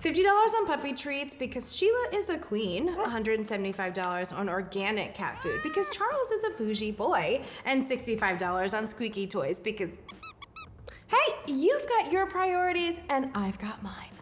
$50 on puppy treats because Sheila is a queen, $175 on organic cat food because Charles is a bougie boy, and $65 on squeaky toys because, hey, you've got your priorities and I've got mine.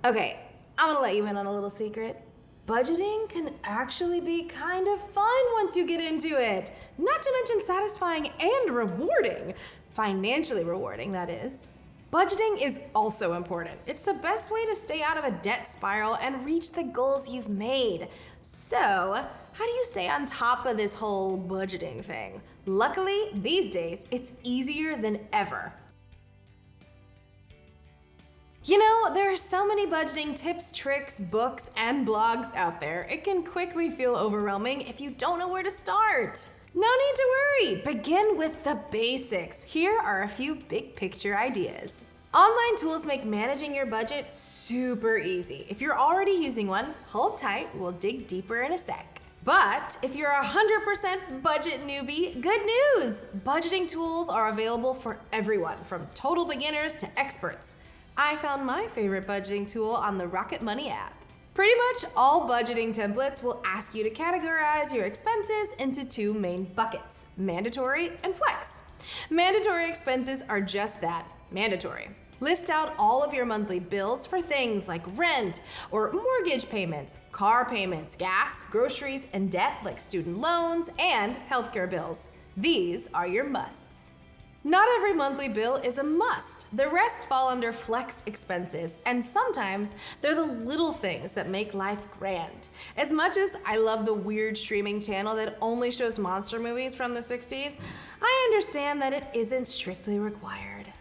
Okay, I'm gonna let you in on a little secret. Budgeting can actually be kind of fun once you get into it. Not to mention satisfying and rewarding. Financially rewarding, that is. Budgeting is also important. It's the best way to stay out of a debt spiral and reach the goals you've made. So, how do you stay on top of this whole budgeting thing? Luckily, these days, it's easier than ever. You know, there are so many budgeting tips, tricks, books, and blogs out there. It can quickly feel overwhelming if you don't know where to start. No need to worry. Begin with the basics. Here are a few big picture ideas. Online tools make managing your budget super easy. If you're already using one, hold tight. We'll dig deeper in a sec. But if you're a 100% budget newbie, good news! Budgeting tools are available for everyone, from total beginners to experts. I found my favorite budgeting tool on the Rocket Money app. Pretty much all budgeting templates will ask you to categorize your expenses into two main buckets, mandatory and flex. Mandatory expenses are just that, mandatory. List out all of your monthly bills for things like rent or mortgage payments, car payments, gas, groceries, and debt like student loans and healthcare bills. These are your musts. Not every monthly bill is a must. The rest fall under flex expenses, and sometimes they're the little things that make life grand. As much as I love the weird streaming channel that only shows monster movies from the 60s, I understand that it isn't strictly required.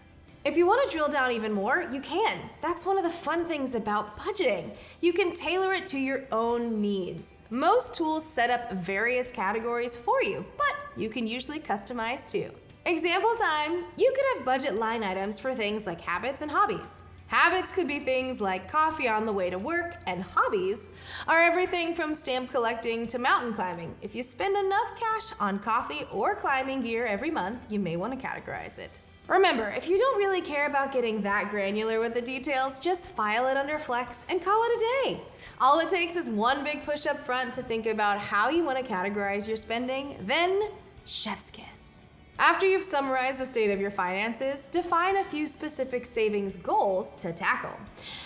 If you want to drill down even more, you can. That's one of the fun things about budgeting. You can tailor it to your own needs. Most tools set up various categories for you, but you can usually customize too. Example time, you could have budget line items for things like habits and hobbies. Habits could be things like coffee on the way to work, and hobbies are everything from stamp collecting to mountain climbing. If you spend enough cash on coffee or climbing gear every month, you may want to categorize it. Remember, if you don't really care about getting that granular with the details, just file it under Flex and call it a day. All it takes is one big push up front to think about how you want to categorize your spending, then chef's kiss. After you've summarized the state of your finances, define a few specific savings goals to tackle.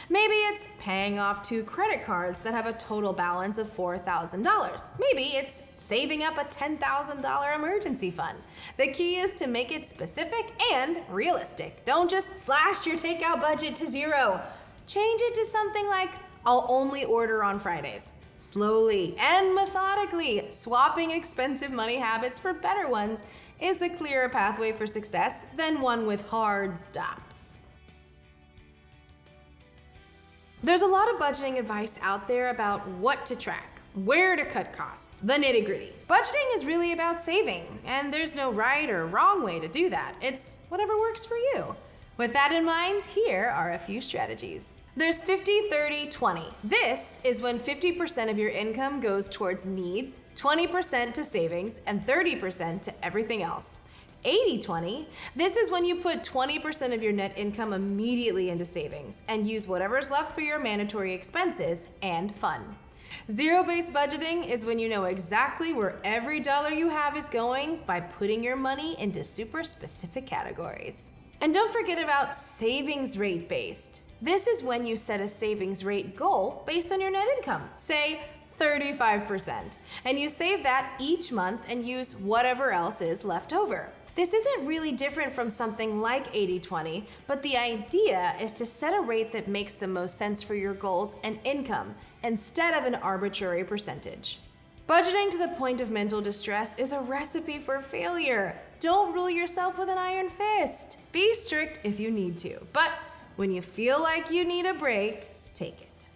Maybe it's paying off 2 credit cards that have a total balance of $4,000. Maybe it's saving up a $10,000 emergency fund. The key is to make it specific and realistic. Don't just slash your takeout budget to 0. Change it to something like, I'll only order on Fridays. Slowly and methodically, swapping expensive money habits for better ones is a clearer pathway for success than one with hard stops. There's a lot of budgeting advice out there about what to track, where to cut costs, the nitty-gritty. Budgeting is really about saving, and there's no right or wrong way to do that. It's whatever works for you. With that in mind, here are a few strategies. There's 50, 30, 20. This is when 50% of your income goes towards needs, 20% to savings, and 30% to everything else. 80-20, this is when you put 20% of your net income immediately into savings and use whatever's left for your mandatory expenses and fun. Zero-based budgeting is when you know exactly where every dollar you have is going by putting your money into super specific categories. And don't forget about savings rate based. This is when you set a savings rate goal based on your net income, say 35%, and you save that each month and use whatever else is left over. This isn't really different from something like 80-20, but the idea is to set a rate that makes the most sense for your goals and income instead of an arbitrary percentage. Budgeting to the point of mental distress is a recipe for failure. Don't rule yourself with an iron fist. Be strict if you need to, but when you feel like you need a break, take it.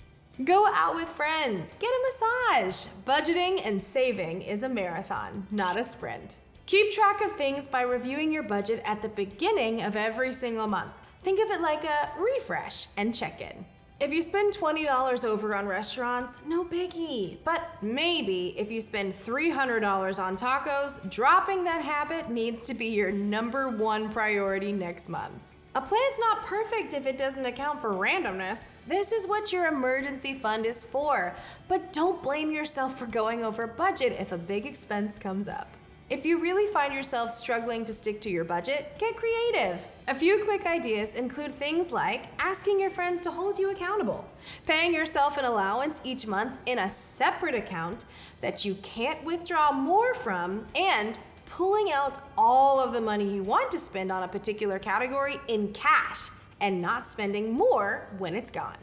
Go out with friends, get a massage. Budgeting and saving is a marathon, not a sprint. Keep track of things by reviewing your budget at the beginning of every single month. Think of it like a refresh and check-in. If you spend $20 over on restaurants, no biggie. But maybe if you spend $300 on tacos, dropping that habit needs to be your #1 priority next month. A plan's not perfect if it doesn't account for randomness. This is what your emergency fund is for. But don't blame yourself for going over budget if a big expense comes up. If you really find yourself struggling to stick to your budget, get creative. A few quick ideas include things like asking your friends to hold you accountable, paying yourself an allowance each month in a separate account that you can't withdraw more from, and pulling out all of the money you want to spend on a particular category in cash and not spending more when it's gone.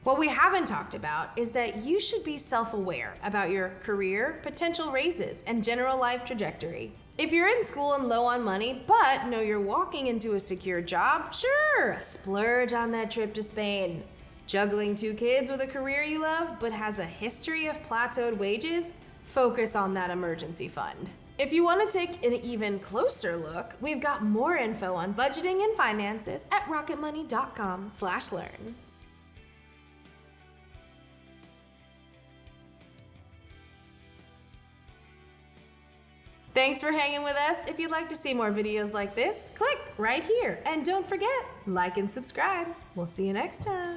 What we haven't talked about is that you should be self-aware about your career, potential raises, and general life trajectory. If you're in school and low on money, but know you're walking into a secure job, sure, splurge on that trip to Spain. Juggling 2 kids with a career you love, but has a history of plateaued wages, focus on that emergency fund. If you want to take an even closer look, we've got more info on budgeting and finances at rocketmoney.com/learn. Thanks for hanging with us. If you'd like to see more videos like this, click right here. And don't forget, like and subscribe. We'll see you next time.